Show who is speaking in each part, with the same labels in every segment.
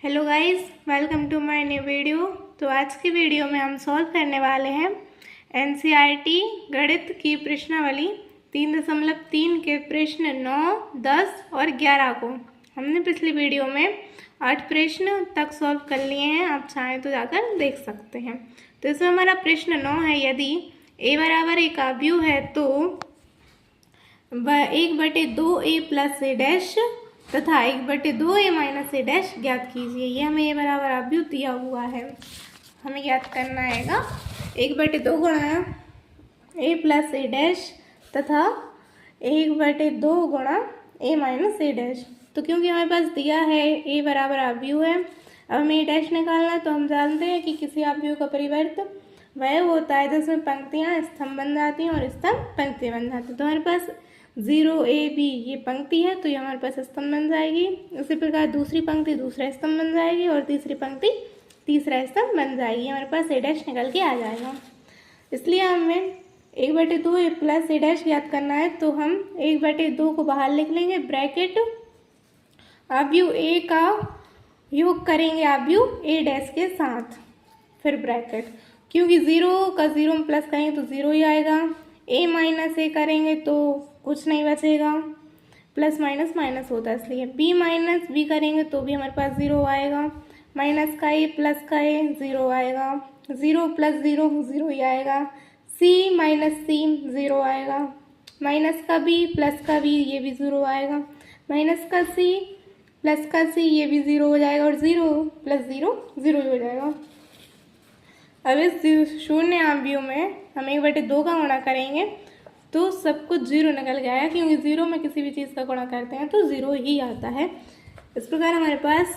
Speaker 1: Hello guys, welcome to my new video. तो आज की वीडियो में हम सॉल्व करने वाले हैं एनसीईआरटी गणित की प्रश्नावली 3.3 के प्रश्न 9, 10 और 11 को हमने पिछली वीडियो में 8 प्रश्न तक सॉल्व कर लिए हैं। आप चाहें तो जाकर देख सकते हैं। तो इसमें हमारा प्रश्न 9 है, यदि a बराबर एक आव्यूह है तो 1/2a प्लस a डैश तथा 1/2a माइनस a डैश ज्ञात कीजिए। ये हमें a बराबर आव्यूह दिया हुआ है, हमें ज्ञात करना आएगा 1/2 गुणा a प्लस a डैश तथा 1/2 गुणा a माइनस a डैश। तो क्योंकि हमारे पास दिया है a बराबर आव्यूह है, अब हमें a डैश निकालना है। तो हम जानते हैं कि किसी आव्यूह का परिवर्त वह होता है जिसमें पंक्तियाँ स्तंभ बन जाती हैं और स्तंभ पंक्ति बन जाती है। तो हमारे पास 0ab ये पंक्ति है, तो ये हमारे पास स्तंभ बन जाएगी। उसी प्रकार दूसरी पंक्ति दूसरा स्तंभ बन जाएगी और तीसरी पंक्ति तीसरा स्तंभ बन जाएगी। हमारे पास a डैश निकल के आ जाएगा। इसलिए हमें 1/2 a प्लस a डैश याद करना है। तो हम 1/2 को बाहर लिख लेंगे, ब्रैकेट आव्यूह a का योग करेंगे आव्यूह a डैश के साथ, फिर ब्रैकेट, क्योंकि 0 का 0 में प्लस करेंगे तो 0 ही आएगा। a माइनस a करेंगे तो कुछ नहीं बचेगा, प्लस माइनस माइनस होता है इसलिए। b माइनस b करेंगे तो भी हमारे पास 0 आएगा। माइनस का a प्लस का a 0 आएगा। 0 प्लस 0 0 ही आएगा। c माइनस c 0 आएगा। माइनस का b प्लस का b ये भी 0 आएगा। माइनस का c प्लस का c ये भी 0 हो जाएगा और 0 प्लस 0 0 ही हो जाएगा। अब इस शून्य आव्यूह में हम 1/2 का गुणा करेंगे तो सब कुछ 0 निकल के आएगा, क्योंकि 0 में किसी भी चीज़ का गुणा करते हैं तो 0 ही आता है। इस प्रकार हमारे पास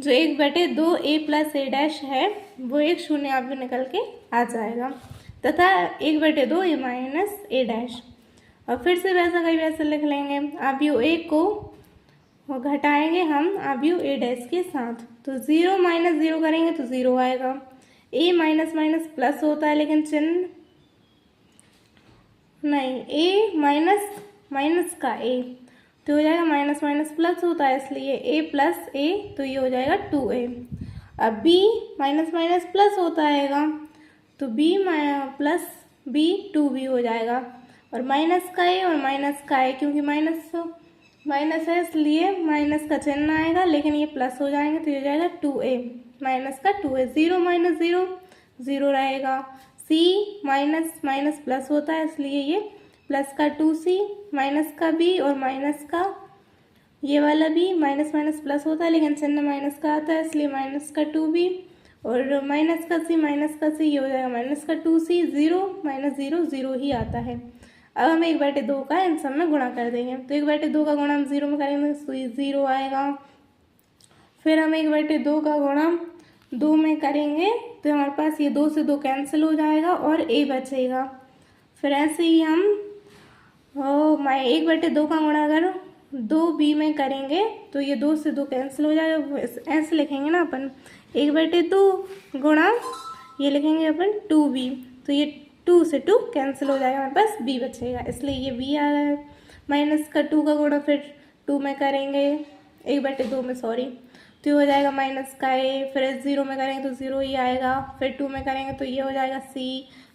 Speaker 1: जो 1/2 a प्लस a डैश है वो एक शून्य आव्यूह निकल के आ जाएगा, तथा 1/2 a माइनस a डैश। और फिर से वैसा कहीं वैसा लिख लेंगे, आव्यूह a को घटाएंगे हम आव्यूह a डैश के साथ। तो 0 माइनस 0 करेंगे तो 0 आएगा। a माइनस माइनस प्लस होता है लेकिन चिन्ह नहीं, a माइनस माइनस का a तो हो जाएगा माइनस माइनस प्लस होता है, इसलिए a प्लस a तो ये हो जाएगा 2a। अब b माइनस माइनस प्लस होता है तो b प्लस b 2b हो जाएगा। और माइनस का a और माइनस का a, क्योंकि माइनस माइनस है इसलिए माइनस का चिन्ह आएगा, लेकिन ये प्लस हो जाएंगे तो ये हो जाएगा 2a माइनस का 2a। 0 माइनस 0 0 रहेगा। c माइनस माइनस प्लस होता है इसलिए ये प्लस का 2c, माइनस का b और माइनस का ये वाला b, माइनस माइनस प्लस होता है लेकिन चिन्ह माइनस का आता है इसलिए माइनस का 2b और माइनस का c ये हो जाएगा माइनस का 2c। 0 माइनस 0 0 ही आता है। अब हम 1/2 का इन सब में गुणा कर देंगे। तो 1/2 का गुणा हम 0 में करेंगे तो 0 आएगा। फिर हम 1/2 का गुणा 2 में करेंगे तो हमारे पास ये 2 से 2 कैंसिल हो जाएगा और a बचेगा। फिर ऐसे ही हम 1/2 का गुणा अगर 2b में करेंगे तो ये 2 से 2 कैंसिल हो जाएगा। ऐसे लिखेंगे ना अपन, 1/2 गुणा ये लिखेंगे अपन 2b, तो ये 2 से 2 कैंसिल हो जाएगा, हमारे पास b बचेगा, इसलिए ये b आ गया। माइनस का 2 का गुणा फिर 2 में करेंगे 1/2 में, सॉरी, तो ये हो जाएगा माइनस का a। फिर 0 में करेंगे तो 0 ही आएगा। फिर 2 में करेंगे तो ये हो जाएगा c।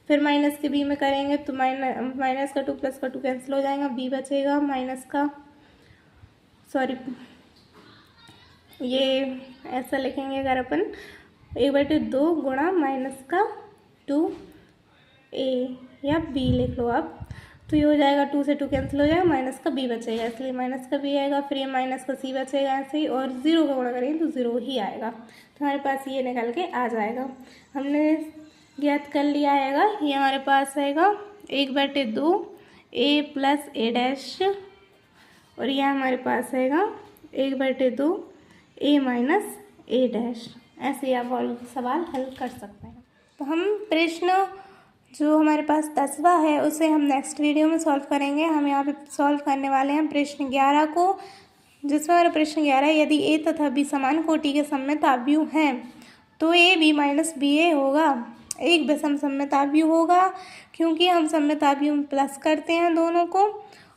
Speaker 1: फिर माइनस के b में करेंगे तो माइनस का 2 प्लस का 2 कैंसिल हो जाएगा, b बचेगा माइनस का, सॉरी ये ऐसा लिखेंगे अगर अपन 1/2 गुणा माइनस का 2a या b लिख लो आप, तो ये हो जाएगा 2 से 2 कैंसिल हो जाएगा, माइनस का b बचेगा इसलिए माइनस का b आएगा। फिर ये माइनस का c बचेगा ऐसे ही, और 0 का गुणा करेंगे तो 0 ही आएगा। तो हमारे पास ये निकल के आ जाएगा। हमने ज्ञात कर लिया आएगा, ये हमारे पास आएगा 1/2 a प्लस a डैश, और यह हमारे पास आएगा 1/2 a माइनस a डैश। ऐसे ही आप और सवाल हल कर सकते हैं। तो हम प्रश्न जो हमारे पास 10वां है उसे हम नेक्स्ट वीडियो में सॉल्व करेंगे। हम यहाँ पे सॉल्व करने वाले हैं प्रश्न 11 को, जिसमें हमारा प्रश्न 11 है, यदि a तथा b समान कोटि के सममित आव्यूह हैं तो a b minus b a होगा एक विषम सममित आव्यूह होगा, क्योंकि हम सममित आव्यूह में प्लस करते हैं दोनों को,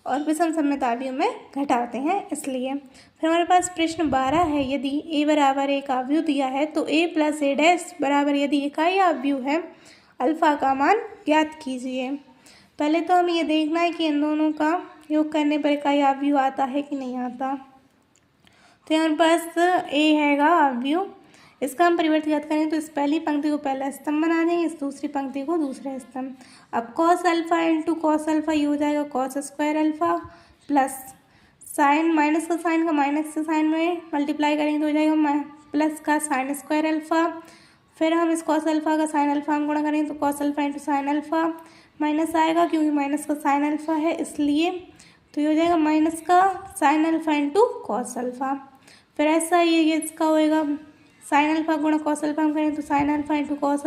Speaker 1: और विषम सममितावियों में घटाते हैं इसलिए। फिर हमारे पास प्रश्न 12 है, यदि a बराबर एक आव्यूह दिया है तो a प्लस a डैश बराबर यदि इकाई आव्यूह है अल्फा का मान ज्ञात कीजिए। पहले तो हमें ये देखना है कि इन दोनों का योग करने पर इकाई आव्यूह आता है कि नहीं आता। तो हमारे पास a हैगा आव्यूह, इसका हम परिवर्त ज्ञात करें तो इस पहली पंक्ति को पहला स्तंभ बना देंगे, इस दूसरी पंक्ति को दूसरा स्तंभ। अब cos alpha into cos alpha ये हो जाएगा cos square alpha plus sign minus का साइन का माइनस से साइन में मल्टीप्लाई करेंगे तो हो जाएगा प्लस का साइन स्क्वायर अल्फा। फिर हम इस कॉस अल्फा का साइन अल्फा हम गुणा करेंगे तो cos alpha into sine alpha, minus आएगा क्योंकि माइनस का साइन अल्फा है इसलिए, तो ये हो जाएगा माइनस का sine alpha into cos alpha. फिर ऐसा ये इसका होएगा साइन अल्फा गुणा कॉस अल्फा हम करें तो sine alpha into cos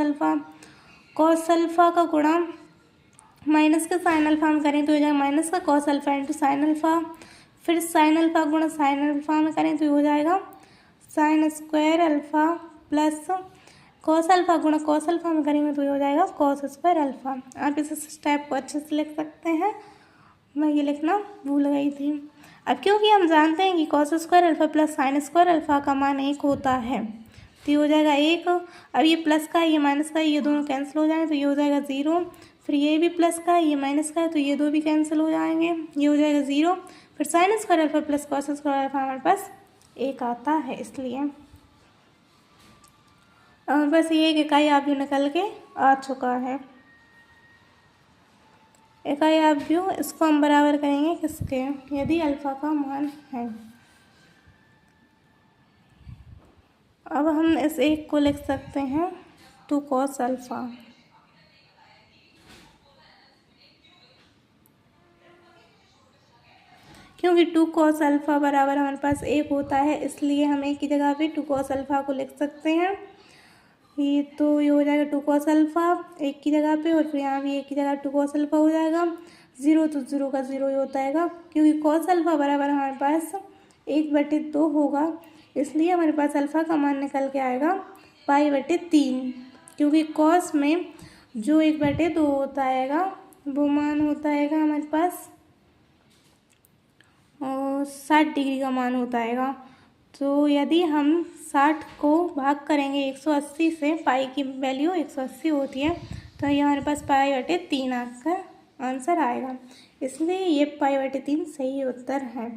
Speaker 1: alpha का गुणा माइनस का साइन अल्फा हम करें तो हो जाएगा माइनस का cos alpha into sine alpha. फिर साइन अल्फा गुणा साइन अल्फा में करें तो हो जाएगा sine square alpha plus cos alpha गुणा कॉस अल्फा में करेंगे तो ये हो जाएगा कॉस स्क्वायर अल्फा। आप इस स्टेप को अच्छे से लिख सकते हैं, मैं ये लिखना भूल गई थी। अब क्योंकि हम जानते हैं कि cos square alpha plus sine square alpha का मान 1 होता है तो ये हो जाएगा 1। अब ये प्लस का है ये माइनस का है ये दोनों कैंसिल हो जाएंगे तो ये हो जाएगा 0। फिर ये भी प्लस का है ये माइनस का है तो ये दो भी कैंसिल हो जाएंगे, ये हो जाएगा 0। फिर sine square alpha plus cos square alpha हमारे पास 1 आता है इसलिए। बस ये एक इकाई आव्यूह निकल के आ चुका है। इकाई आव्यूह इसको हम बराबर करेंगे किसके, यदि अल्फा का मान है। अब हम इस एक को लिख सकते हैं 2 cos अल्फा, क्योंकि 2 cos अल्फा बराबर हमारे पास 1 होता है इसलिए हम एक की जगह पे 2 cos अल्फा को लिख सकते हैं। ये तो ये हो जाएगा 2 cos अल्फा एक की जगह पे, और फिर यहाँ भी एक की जगह 2 cos अल्फा हो जाएगा। 0 तो 0 का 0 ही होता है क्योंकि cos अल्फा बराबर हमारे पास 1/2 होगा इसलिए हमारे पास अल्फा का मान निकल के आएगा पाई/3, क्योंकि cos में जो 1/2 होता है वो मान होता है हमारे पास और 60 डिग्री का मान होता है। तो यदि हम 60 को भाग करेंगे 180 से, पाई की वैल्यू 180 होती है तो ये हमारे पास पाई/3 का आंसर आएगा, इसलिए ये पाई/3 सही उत्तर है।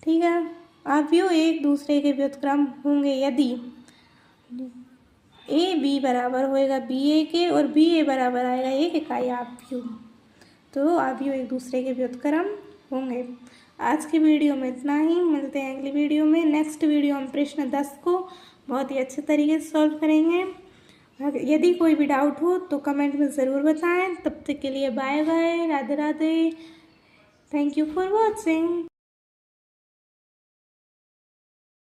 Speaker 1: ठीक है, आव्यूह एक दूसरे के व्युत्क्रम होंगे यदि ए बी बराबर होएगा बी ए के और बी ए बराबर आएगा एक इकाई आव्यूह, तो आव्यूह एक दूसरे के व्युत्क्रम होंगे। आज की वीडियो में इतना ही, मिलते हैं अगली वीडियो में। नेक्स्ट वीडियो हम प्रश्न 10 को बहुत ही अच्छे तरीके से सॉल्व करेंगे। यदि कोई भी डाउट हो तो कमेंट में ज़रूर बताएं। तब तक के लिए bye bye, Radhe Radhe, thank you for watching.